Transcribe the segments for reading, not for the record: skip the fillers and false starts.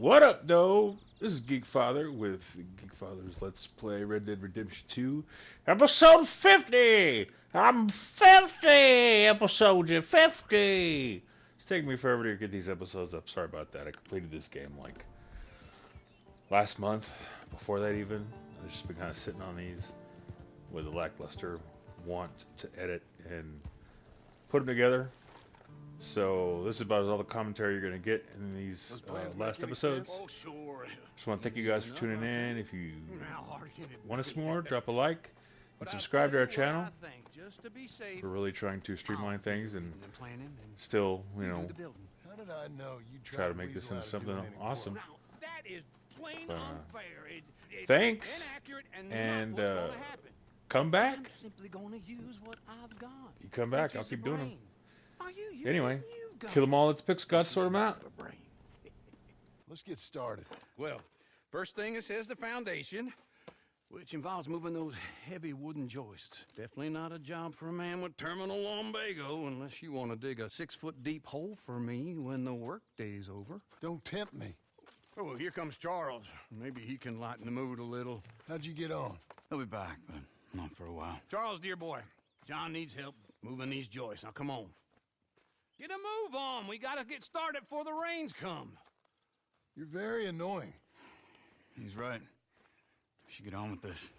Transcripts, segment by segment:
What up, though? This is Geekfather with Geekfather's Let's Play Red Dead Redemption 2, episode 50! I'm 50! Episode 50! It's taking me forever to get these episodes up. Sorry about that. I completed this game like last month. Before that, even. I've just been kind of sitting on these with a lackluster want to edit and put them together. So this is about all the commentary you're going to get in these last episodes. Oh, sure. Just want to thank you guys for tuning in. If you want us more, drop a like and subscribe to our channel. We're really trying to streamline things and still, How did I know you try to make this into something awesome. That is plain unfair. It's Thanks, inaccurate and not what's gonna happen. come back. I'm simply gonna use what I've got. You come back, I'll Use keep your doing them. brain. Are you using Anyway, what you got? kill them all, let's pick Scott, sort them out. Let's get started. Well, first thing it says the foundation, which involves moving those heavy wooden joists. Definitely not a job for a man with terminal lumbago unless you want to dig a 6-foot deep hole for me when the workday's over. Don't tempt me. Oh, well, here comes Charles. Maybe he can lighten the mood a little. How'd you get on? He'll be back, but not for a while. Charles, dear boy, John needs help moving these joists. Now, come on. Get a move on. We gotta get started before the rains come. You're very annoying. He's right. We should get on with this.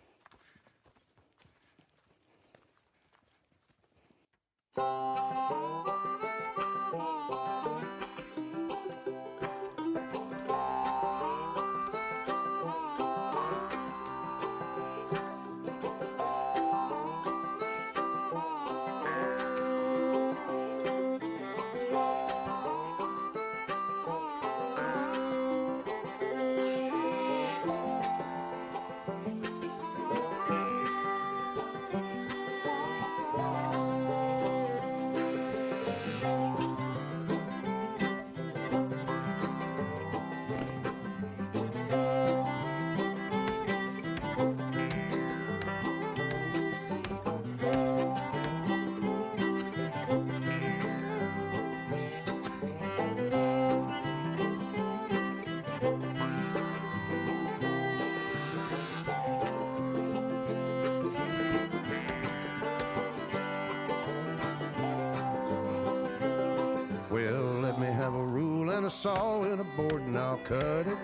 Well, let me have a rule and a saw and a board and I'll cut it.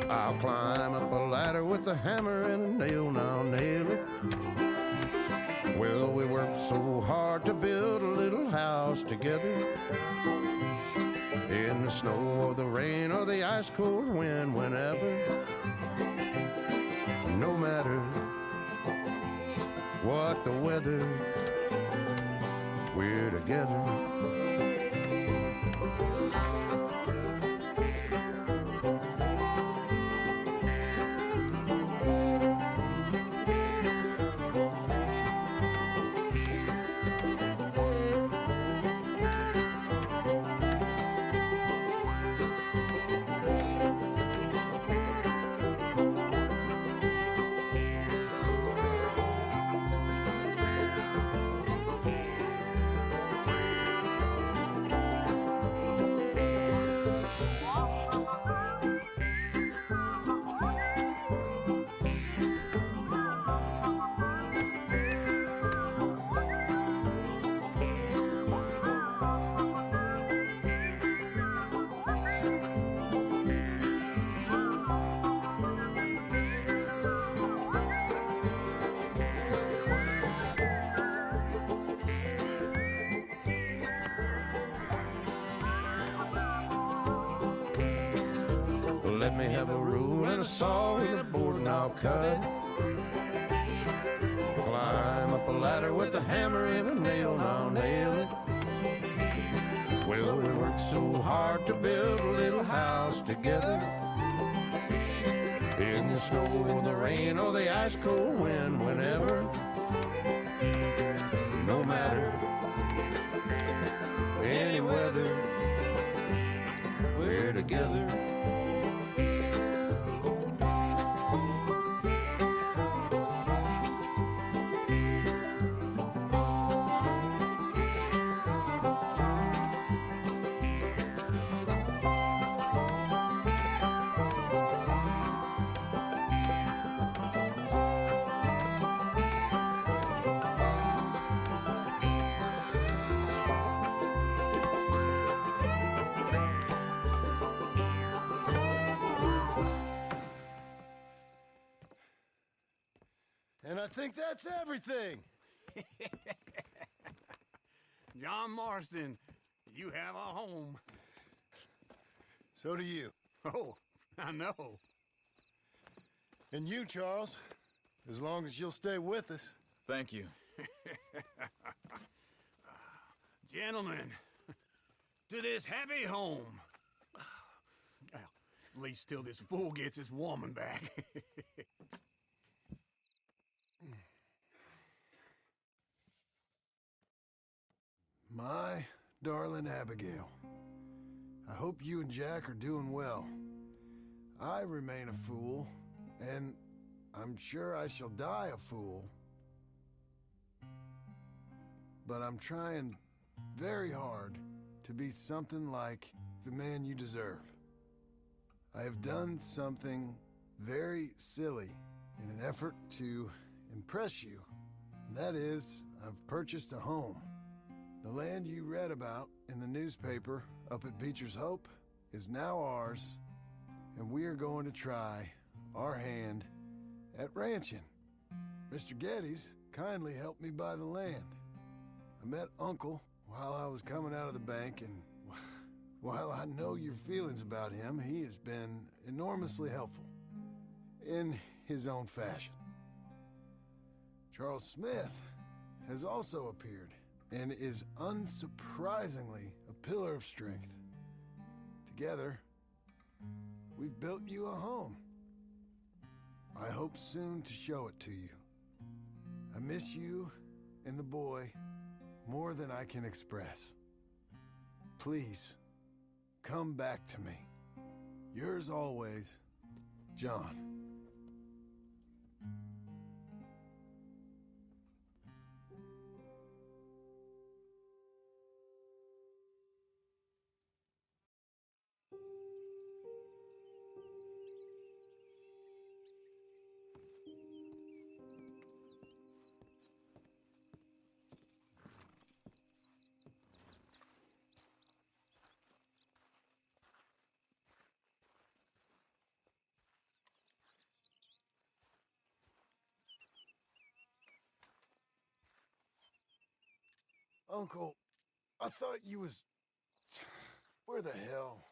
I'll climb up a ladder with a hammer and a nail and I'll nail it. Well, we worked so hard to build a little house together. In the snow or the rain or the ice cold wind, whenever. No matter what the weather, we're together. Let me have a rule and a saw and a board and I'll cut it. Climb up a ladder with a hammer and a nail and I'll nail it. Well, we worked so hard to build a little house together. In the snow or the rain or the ice cold wind, whenever. No matter any weather, we're together. I think that's everything. John Marston, you have a home. So do you. Oh, I know. And you, Charles. As long as you'll stay with us. Thank you. Gentlemen, to this happy home. Well, at least till this fool gets his woman back. My darling Abigail, I hope you and Jack are doing well. I remain a fool, and I'm sure I shall die a fool. But I'm trying very hard to be something like the man you deserve. I have done something very silly in an effort to impress you. And that is, I've purchased a home. The land you read about in the newspaper up at Beecher's Hope is now ours, and we are going to try our hand at ranching. Mr. Geddes kindly helped me buy the land. I met Uncle while I was coming out of the bank, and while I know your feelings about him, he has been enormously helpful in his own fashion. Charles Smith has also appeared and is unsurprisingly a pillar of strength. Together, we've built you a home. I hope soon to show it to you. I miss you and the boy more than I can express. Please, come back to me. Yours always, John. Uncle, I thought you was... Where the hell?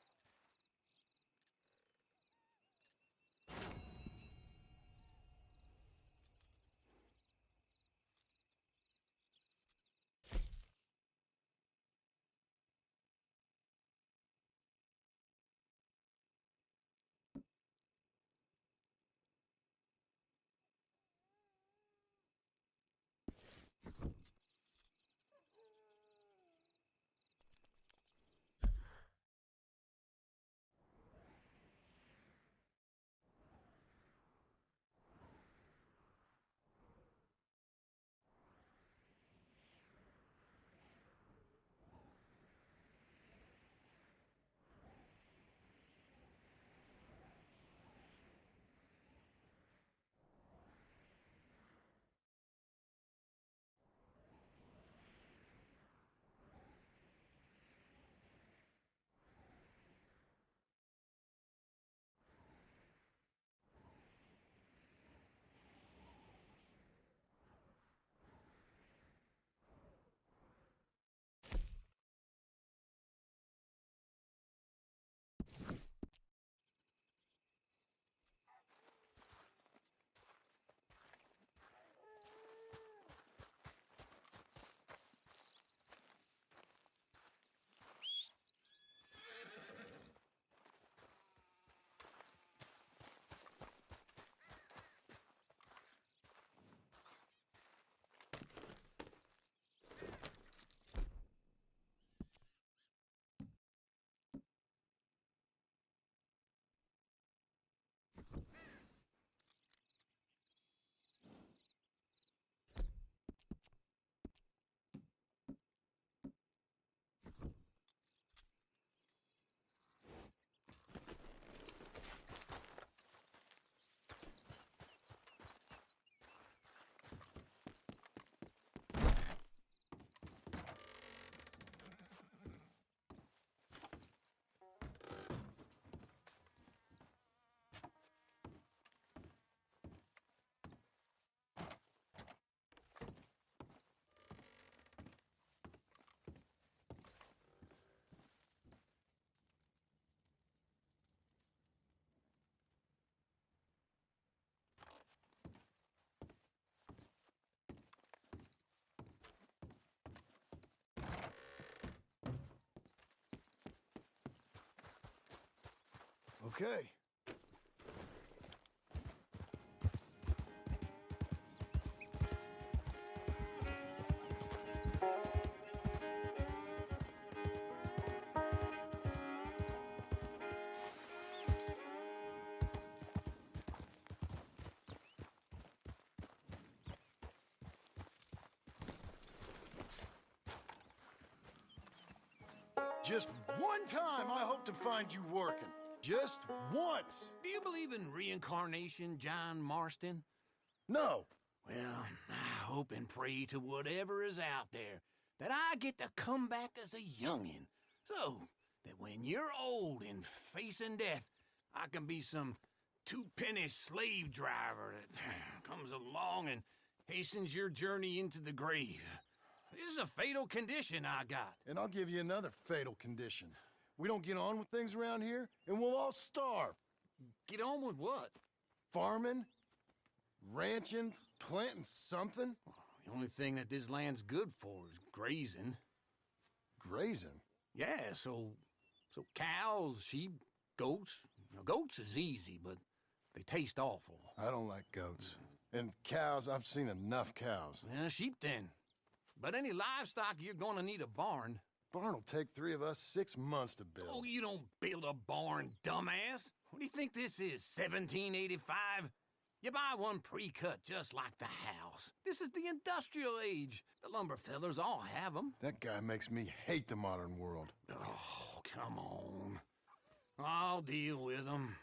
Okay. Just one time I hope to find you working. Just once. Do you believe in reincarnation, John Marston? No. Well, I hope and pray to whatever is out there that I get to come back as a youngin', so that when you're old and facing death, I can be some two-penny slave driver that comes along and hastens your journey into the grave. This is a fatal condition I got. And I'll give you another fatal condition. We don't get on with things around here, and we'll all starve. Get on with what? Farming, ranching, planting something. The only thing that this land's good for is grazing. Grazing? Yeah, so cows, sheep, goats. Now, goats is easy, but they taste awful. I don't like goats. And cows, I've seen enough cows. Sheep then. But any livestock, you're gonna need a barn. Barn will take 3 of us 6 months to build. Oh, you don't build a barn, dumbass. What do you think this is, 1785? You buy one pre-cut just like the house. This is the industrial age. The lumber fellers all have them. That guy makes me hate the modern world. Oh, come on. I'll deal with them.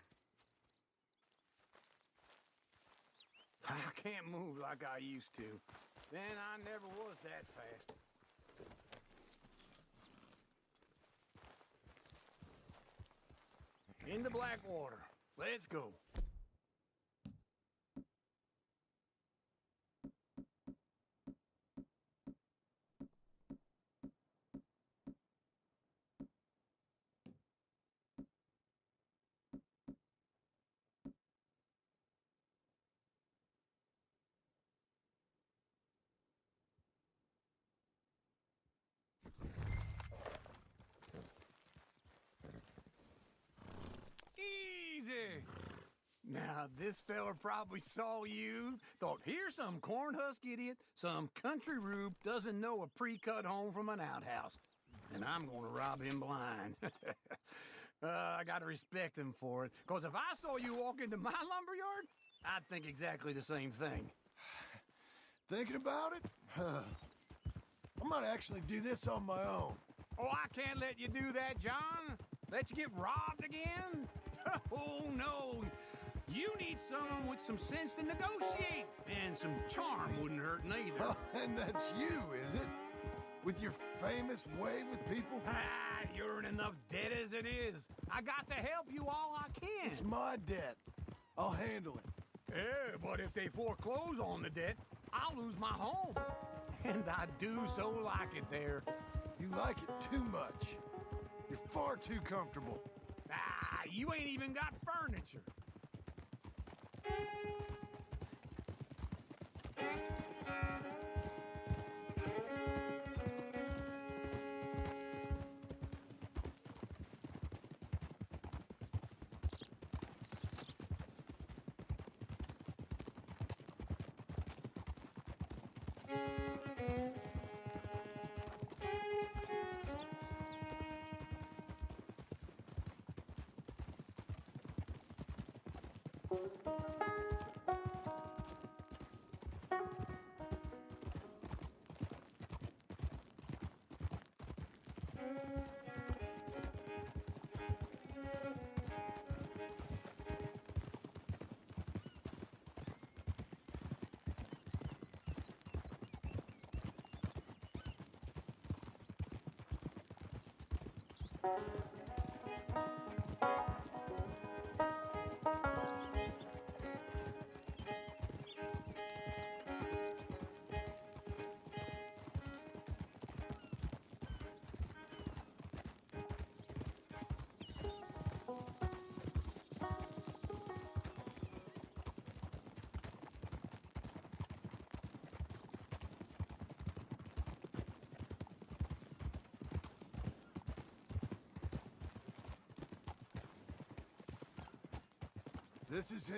I can't move like I used to. Then I never was that fast. Into Blackwater. Let's go. Easy. Now, this fella probably saw you, thought, here's some corn-husk idiot, some country rube doesn't know a pre-cut home from an outhouse. And I'm gonna rob him blind. I gotta respect him for it, because if I saw you walk into my lumberyard, I'd think exactly the same thing. Thinking about it? I might actually do this on my own. Oh, I can't let you do that, John. Let you get robbed again? Oh, no. You need someone with some sense to negotiate. And some charm wouldn't hurt neither. Oh, and that's you, is it? With your famous way with people? You're in enough debt as it is. I got to help you all I can. It's my debt. I'll handle it. Yeah, but if they foreclose on the debt, I'll lose my home. And I do so like it there. You like it too much. You're far too comfortable. You ain't even got furniture. This is him.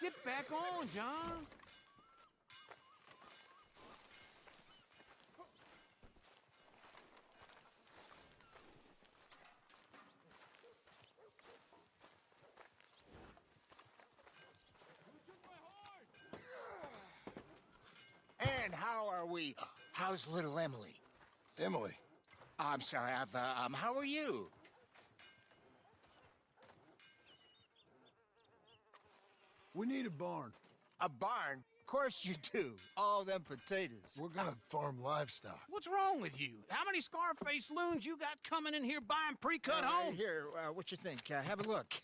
Get back on, John. And how are we? How's little Emily? Emily. I'm sorry, how are you? We need a barn. A barn? Of course you do. All them potatoes. We're gonna farm livestock. What's wrong with you? How many Scarface loons you got coming in here buying pre-cut homes? Here, what you think? Have a look.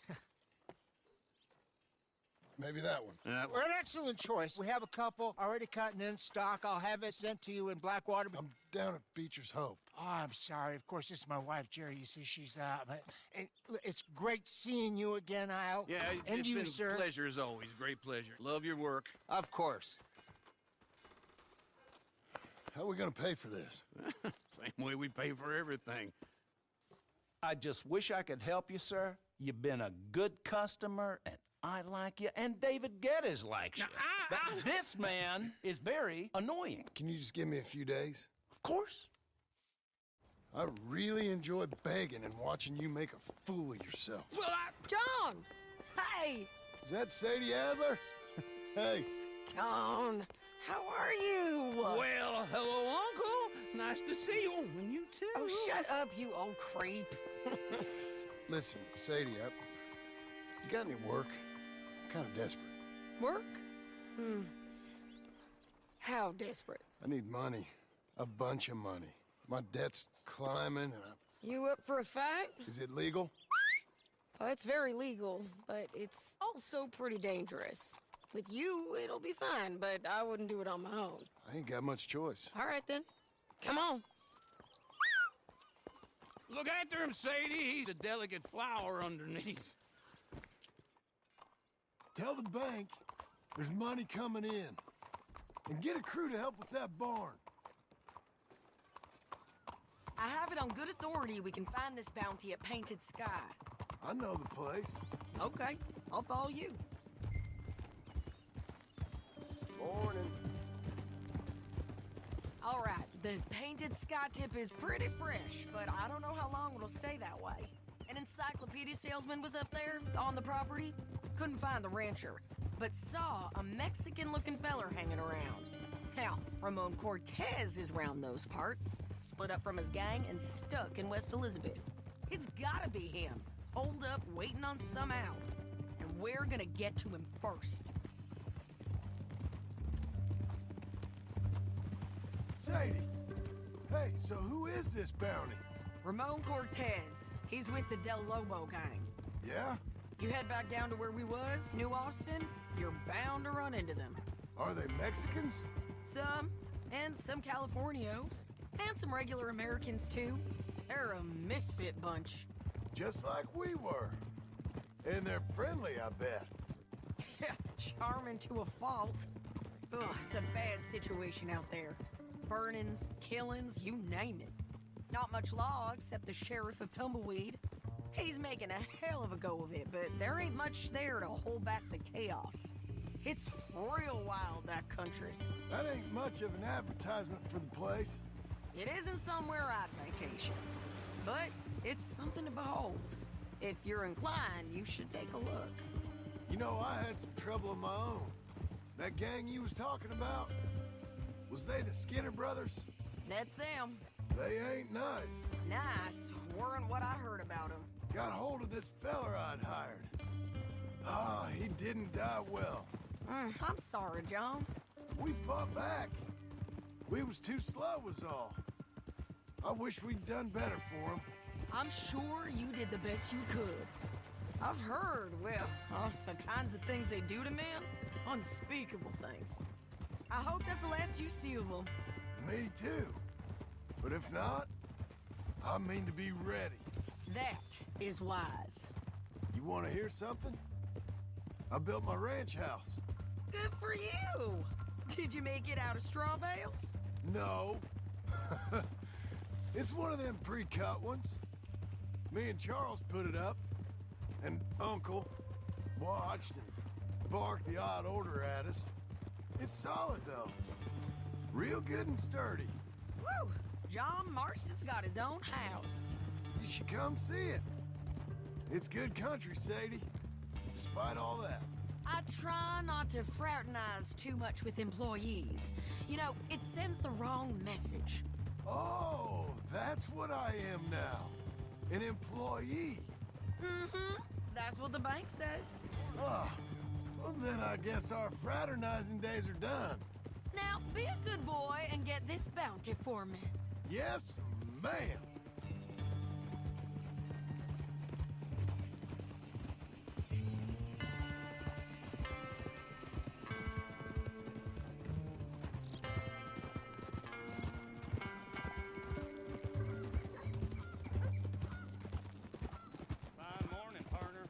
Maybe that one. Well, an excellent choice. We have a couple already cut and in stock. I'll have it sent to you in Blackwater. I'm down at Beecher's Hope. Oh, I'm sorry. Of course, this is my wife, Jerry. You see, she's but it's great seeing you again, Al. Yeah, and it's you, been sir. a pleasure as always. Great pleasure. Love your work. Of course. How are we gonna pay for this? Same way we pay for everything. I just wish I could help you, sir. You've been a good customer, and I like you, and David Geddes likes you. But this man is very annoying. Can you just give me a few days? Of course. I really enjoy begging and watching you make a fool of yourself. Well, John! Hey! Is that Sadie Adler? Hey. John, how are you? well, hello, Uncle. Nice to see you. And you too. Oh, shut up, you old creep. Listen, Sadie, you got any work? I'm kind of desperate. Work? How desperate? I need money. A bunch of money. My debt's climbing and You up for a fight? Is it legal? Well, it's very legal, but it's also pretty dangerous. With you, it'll be fine, but I wouldn't do it on my own. I ain't got much choice. All right, then. Come on. Look after him, Sadie. He's a delicate flower underneath. Tell the bank there's money coming in. And get a crew to help with that barn. I have it on good authority we can find this bounty at Painted Sky. I know the place. Okay, I'll follow you. Morning. All right, the Painted Sky tip is pretty fresh, but I don't know how long it'll stay that way. An encyclopedia salesman was up there on the property. Couldn't find the rancher, but saw a Mexican-looking feller hanging around. Now, Ramon Cortez is round those parts, split up from his gang and stuck in West Elizabeth. It's gotta be him, holed up waiting on some out. And we're gonna get to him first. Sadie. Hey, so who is this bounty? Ramon Cortez. He's with the Del Lobo gang. Yeah? You head back down to where we was, New Austin, you're bound to run into them. Are they Mexicans? Some, and some Californios, and some regular Americans too. They're a misfit bunch. Just like we were. And they're friendly, I bet. Charming to a fault. Ugh, it's a bad situation out there. Burnings, killings, you name it. Not much law except the sheriff of Tumbleweed. He's making a hell of a go of it, but there ain't much there to hold back the chaos. It's real wild, that country. That ain't much of an advertisement for the place. It isn't somewhere I'd vacation, but it's something to behold. If you're inclined, you should take a look. You know, I had some trouble of my own. That gang you was talking about, was they the Skinner brothers? That's them. They ain't nice. Nice. Weren't what I heard about them. Got hold of this feller I'd hired. He didn't die well. I'm sorry, John. We fought back. We was too slow was all. I wish we'd done better for him. I'm sure you did the best you could. I've heard, the kinds of things they do to men. Unspeakable things. I hope that's the last you see of them. Me too. But if not, I mean to be ready. That is wise. You want to hear something? I built my ranch house. Good for you. Did you make it out of straw bales? No. It's one of them pre-cut ones. Me and Charles put it up, and Uncle watched and barked the odd order at us. It's solid, though. Real good and sturdy. Woo! John Marston's got his own house. You should come see it. It's good country, Sadie. Despite all that. I try not to fraternize too much with employees. You know, it sends the wrong message. Oh, that's what I am now. An employee. Mm-hmm. That's what the bank says. Ah, well then I guess our fraternizing days are done. Now, be a good boy and get this bounty for me. Yes, ma'am. Fine morning, partner.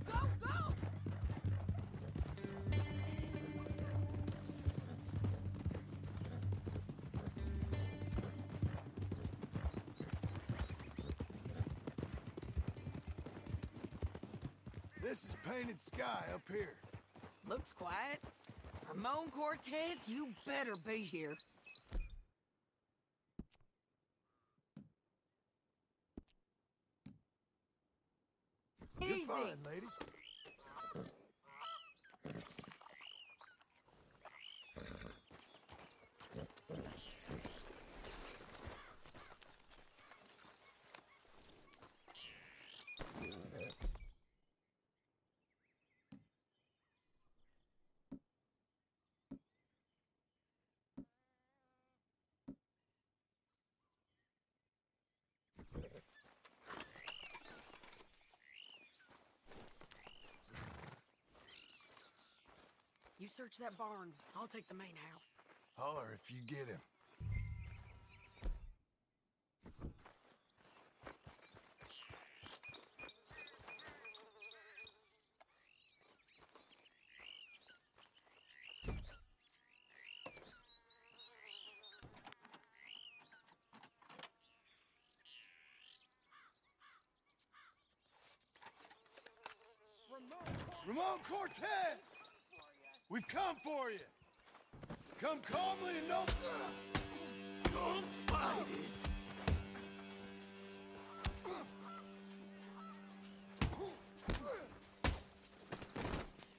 Go, go! This is painted sky up here. Looks quiet. Ramon Cortez, you better be here. You're Easy. fine, lady. You search that barn. I'll take the main house. Holler if you get him. Ramon Cortez! We've come for you! Come calmly and don't fight it!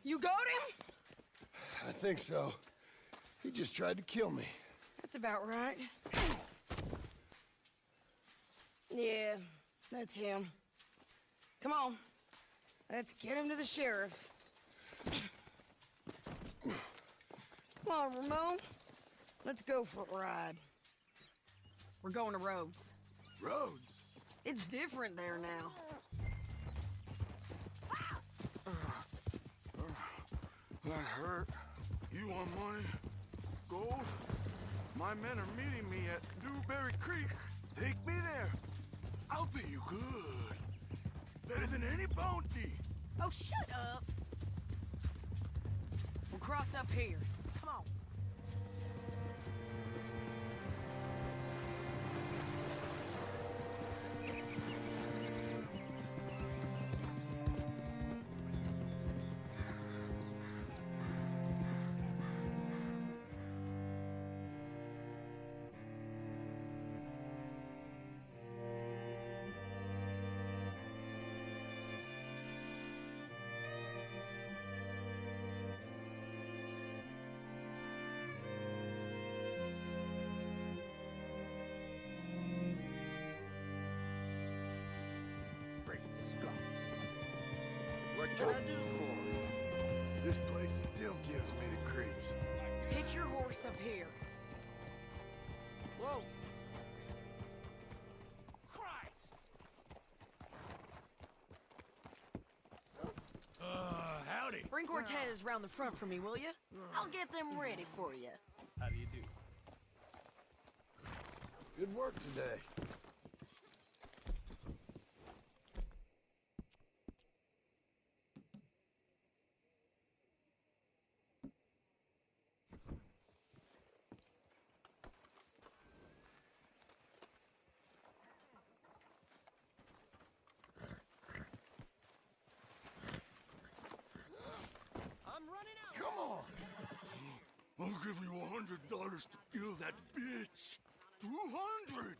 You got him? I think so. He just tried to kill me. That's about right. Yeah, that's him. Come on. Let's get him to the sheriff. Come on, Ramon. Let's go for a ride. We're going to Rhodes. Rhodes? It's different there now. That hurt. You want money? Gold? My men are meeting me at Dewberry Creek. Take me there. I'll pay you good. Better than any bounty. Oh, shut up. We'll cross up here. Come on. can I do for you? This place still gives me the creeps. Hitch your horse up here. Whoa! Howdy. Bring Cortez round the front for me, will you? I'll get them ready for you. How do you do? Good work today. Come on! I'll give you $100 to kill that bitch. 200!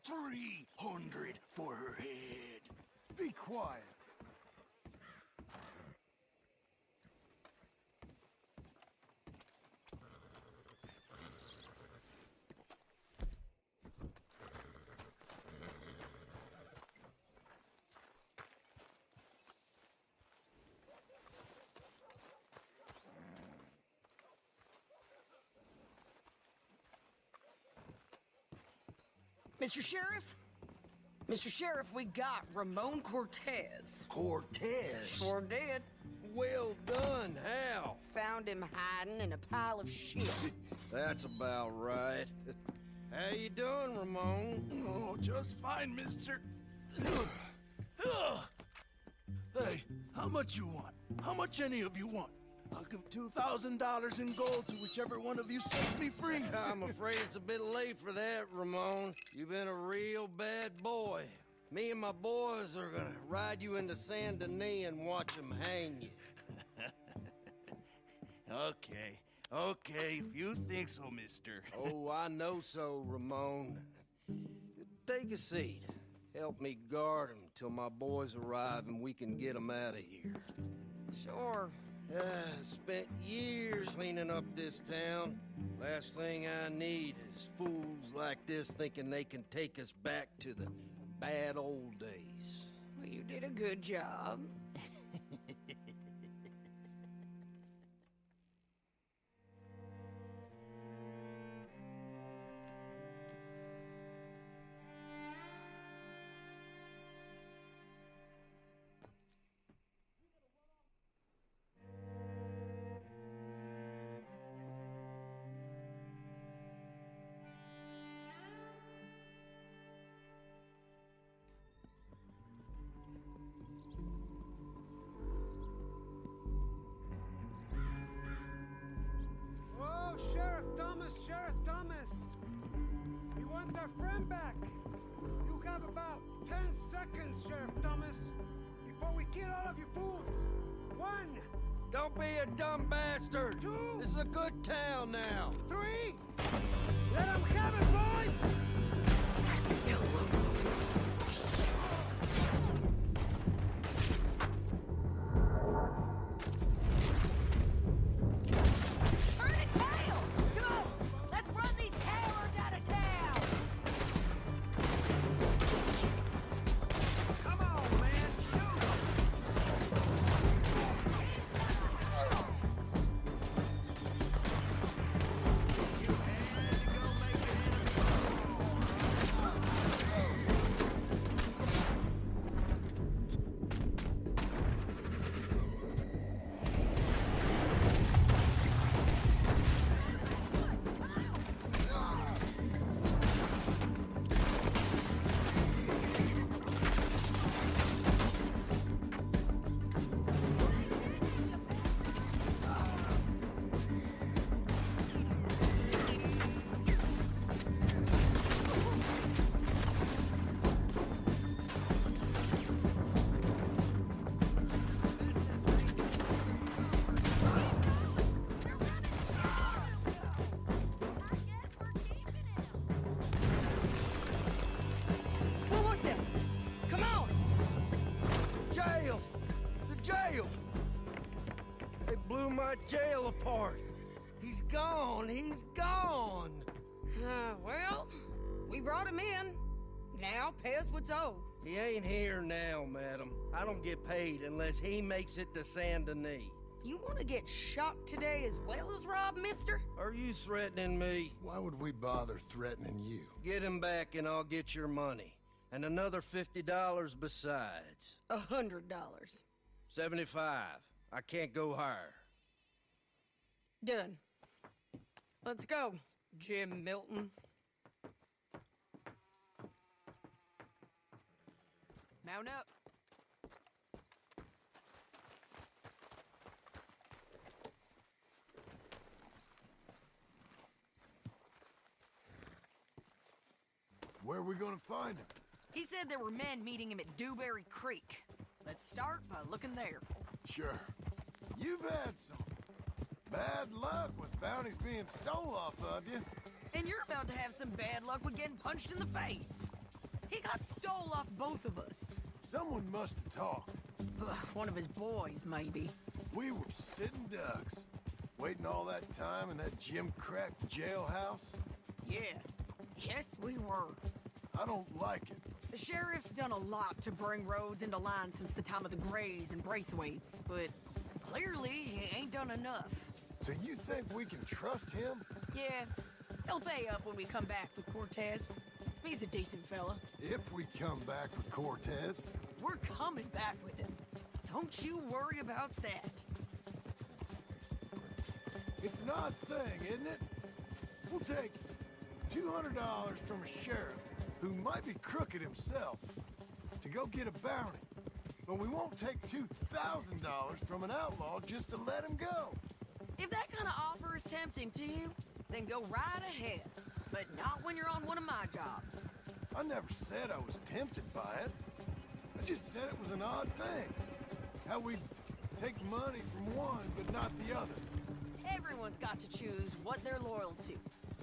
300 for her head. Be quiet. Mr. Sheriff? Mr. Sheriff, we got Ramon Cortez. Cortez? Sure did. Well done, how? Found him hiding in a pile of shit. That's about right. How you doing, Ramon? Oh, just fine, mister. Hey, how much you want? How much any of you want? I'll give $2,000 in gold to whichever one of you sets me free. I'm afraid it's a bit late for that, Ramon. You've been a real bad boy. Me and my boys are gonna ride you into Saint Denis and watch them hang you. Okay, if you think so, mister. Oh, I know so, Ramon. Take a seat. Help me guard them till my boys arrive and we can get them out of here. Sure. Spent years cleaning up this town. Last thing I need is fools like this thinking they can take us back to the bad old days. Well, you did a good job. Whoa, Sheriff Thomas, Sheriff Thomas! You want our friend back? You have about 10 seconds, Sheriff Thomas, before we kill all of you fools. 1, Don't be a dumb bastard! 2, This is a good town now. 3! Let them have it, boys! Turn a tail! Come on! Let's run these cowards out of town! Come on, man, shoot 'em! What was it? Come on! Jail! The jail! They blew my jail apart. He's gone. He's gone. Well, we brought him in. Now pay us what's owed. He ain't here now, madam. I don't get paid unless he makes it to Saint Denis. You want to get shot today as well as Rob, mister? Are you threatening me? Why would we bother threatening you? Get him back and I'll get your money. And another $50 besides. $100. 75. I can't go higher. Done. Let's go, Jim Milton. Mount up. Where are we gonna find him? He said there were men meeting him at Dewberry Creek. Let's start by looking there. Sure. You've had some bad luck with bounties being stole off of you. And you're about to have some bad luck with getting punched in the face. He got stole off both of us. Someone must have talked. Ugh, one of his boys, maybe. We were sitting ducks, waiting all that time in that gim-crack jailhouse. Yeah. Yes, we were. I don't like it. The sheriff's done a lot to bring roads into line since the time of the Grays and Braithwaites, but clearly he ain't done enough. So you think we can trust him? Yeah, he'll pay up when we come back with Cortez. He's a decent fella. If we come back with Cortez? We're coming back with him. Don't you worry about that. It's an odd thing, isn't it? We'll take $200 from a sheriff who might be crooked himself to go get a bounty. But we won't take $2,000 from an outlaw just to let him go. If that kind of offer is tempting to you, then go right ahead. But not when you're on one of my jobs. I never said I was tempted by it. I just said it was an odd thing. How we take money from one but not the other. Everyone's got to choose what they're loyal to.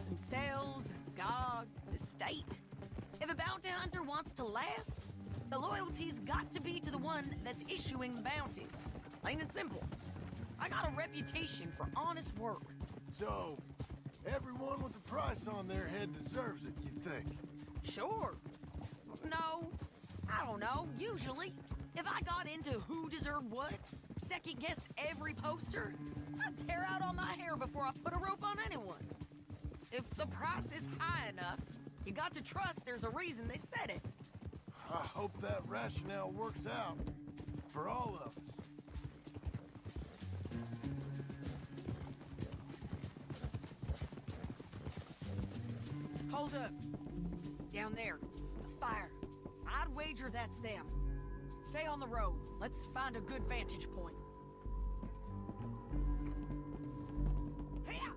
Themselves, God, the state. If a bounty hunter wants to last, the loyalty's got to be to the one that's issuing the bounties. Plain and simple. I got a reputation for honest work. So, everyone with a price on their head deserves it, you think? Sure. No, I don't know, usually. If I got into who deserved what, second-guessed every poster, I'd tear out all my hair before I put a rope on anyone. If the price is high enough, you got to trust there's a reason they said it. I hope that rationale works out for all of us. Hold up. Down there. A fire. I'd wager that's them. Stay on the road. Let's find a good vantage point. Hey-ya!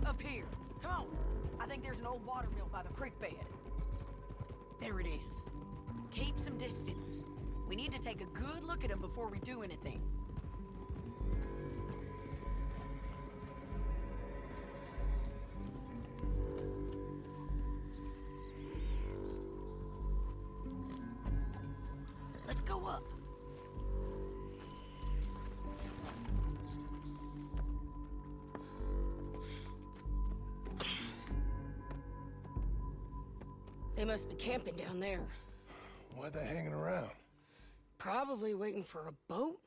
Up here. Come on. I think there's an old water mill by the creek bed. There it is. Keep some distance. We need to take a good look at him before we do anything. Let's go up. They must be camping down there. Why are they hanging around? Probably waiting for a boat.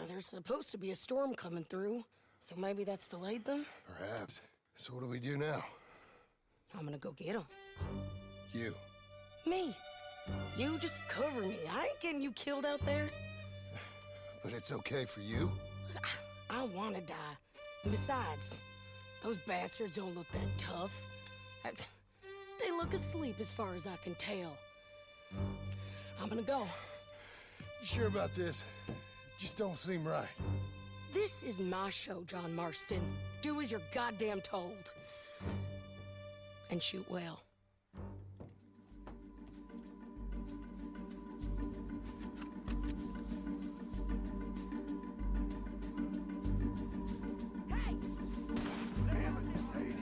There's supposed to be a storm coming through, so maybe that's delayed them? Perhaps. So what do we do now? I'm gonna go get them. You. Me. You just cover me. I ain't getting you killed out there. But it's okay for you? I wanna die. And besides, those bastards don't look that tough. They look asleep as far as I can tell. I'm gonna go. You sure about this? Just don't seem right. This is my show, John Marston. Do as you're goddamn told. And shoot well. Hey! Damn it, Sadie.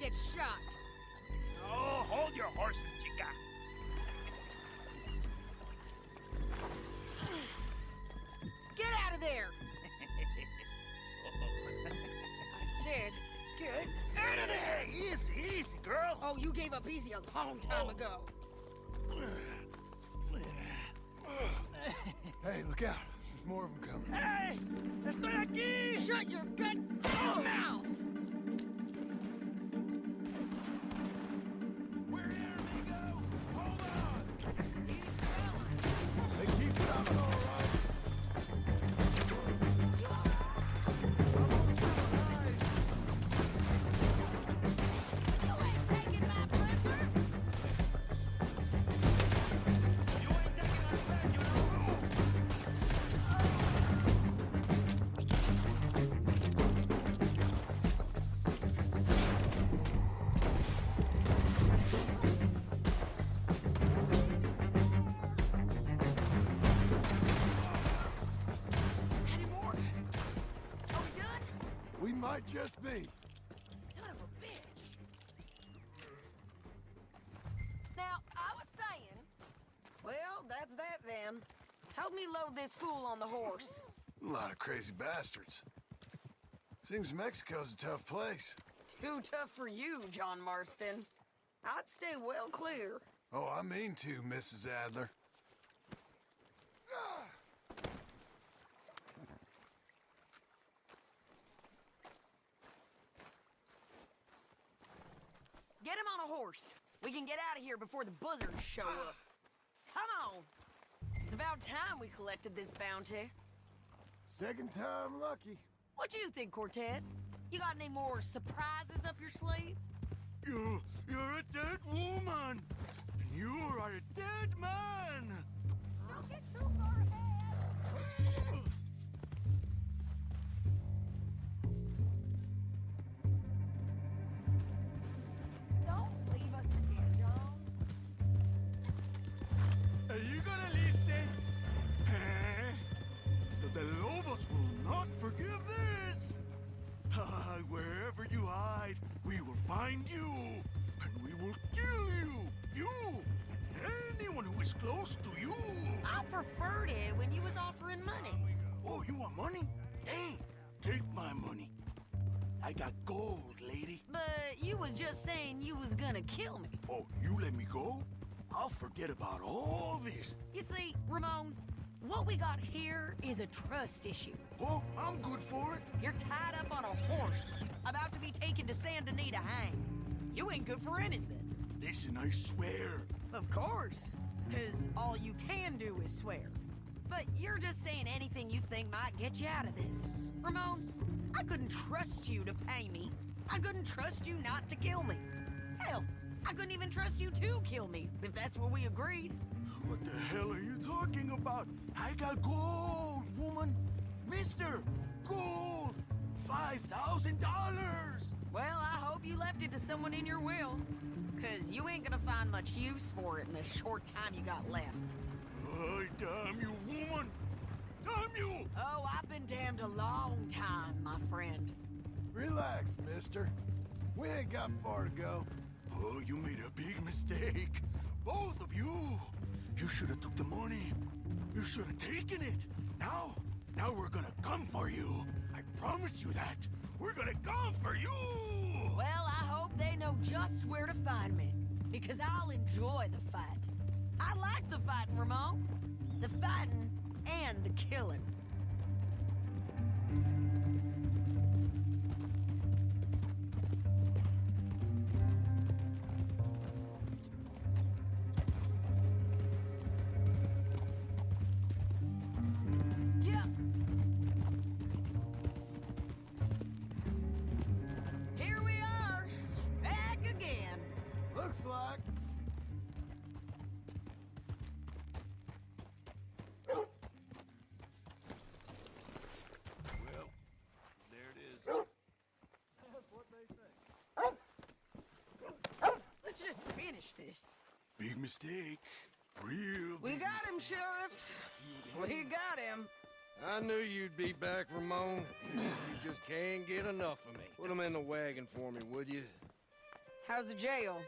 get shot. Oh, hold your horses, chica. Get out of there! I said, get Out of there! Easy, easy, girl. Oh, you gave up easy a long time ago. Hey, look out. There's more of them coming. Hey! Estoy aquí! Shut your goddamn mouth! We're here, amigo! Hold on! They keep coming, all right. You ain't taking my blizzard! You ain't taking our friend, you know? Any more? Are we done? We might just be. Son of a bitch. Now, I was saying... Well, that's that then. Help me load this fool on the horse. A lot of crazy bastards. Seems Mexico's a tough place. Too tough for you, John Marston. I'd stay well clear. Oh, I mean to, Mrs. Adler. Get him on a horse. We can get out of here before the buzzards show up. Come on. It's about time we collected this bounty. Second time lucky. What do you think, Cortez? You got any more surprises up your sleeve? You're a dead woman! And you are a dead man! Don't get too far ahead. Don't leave us again, John. Are you gonna listen? Huh? The Lobos will not forgive this! Wherever you hide, we will find you! And we will kill you! You! And anyone who is close to you! I preferred it when you was offering money. Oh, you want money? Hey, take my money. I got gold, lady. But you was just saying you was gonna kill me. Oh, you let me go? I'll forget about all this. You see, Ramon, what we got here is a trust issue. Oh, I'm good for it. You're tied up on a horse, about to be taken to San Denis to hang. You ain't good for anything. Listen, I swear. Of course, because all you can do is swear. But you're just saying anything you think might get you out of this. Ramon, I couldn't trust you to pay me. I couldn't trust you not to kill me. Hell, I couldn't even trust you to kill me, if that's what we agreed. What the hell are you talking about? I got gold, woman. Mister, gold. $5,000. Well, I hope you left it to someone in your will. Because you ain't gonna find much use for it in the short time you got left. Oh, damn you, woman. Damn you. Oh, I've been damned a long time, my friend. Relax, mister. We ain't got far to go. Oh, you made a big mistake. Both of you. You should have took the money. You should have taken it. Now we're gonna come for you. I promise you that. We're gonna come for you. Well, I hope they know just where to find me. Because I'll enjoy the fight. I like the fighting, Ramon. The fighting and the killing. Yep. Here we are, back again. Looks like. Well, there it is. That's what they say. Let's just finish this. Big mistake. Real. We got him, Sheriff. We got him. I knew you'd be back, Ramon. You just can't get enough of me. Put him in the wagon for me, would you? How's the jail?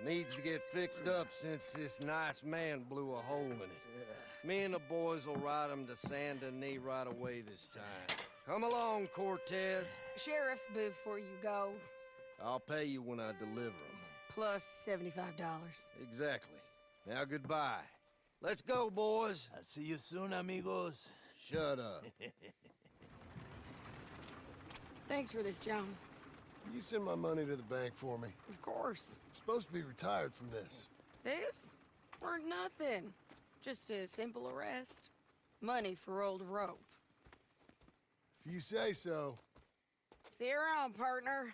Needs to get fixed up since this nice man blew a hole in it. Me and the boys will ride him to Saint Denis right away this time. Come along, Cortez. Sheriff, before you go, I'll pay you when I deliver him. plus $75. Exactly. Now goodbye. Let's go, boys. I'll see you soon, amigos. Shut up. Thanks for this, John. You send my money to the bank for me. Of course. I'm supposed to be retired from this. This? Weren't nothing. Just a simple arrest. Money for old rope. If you say so. See you around, partner.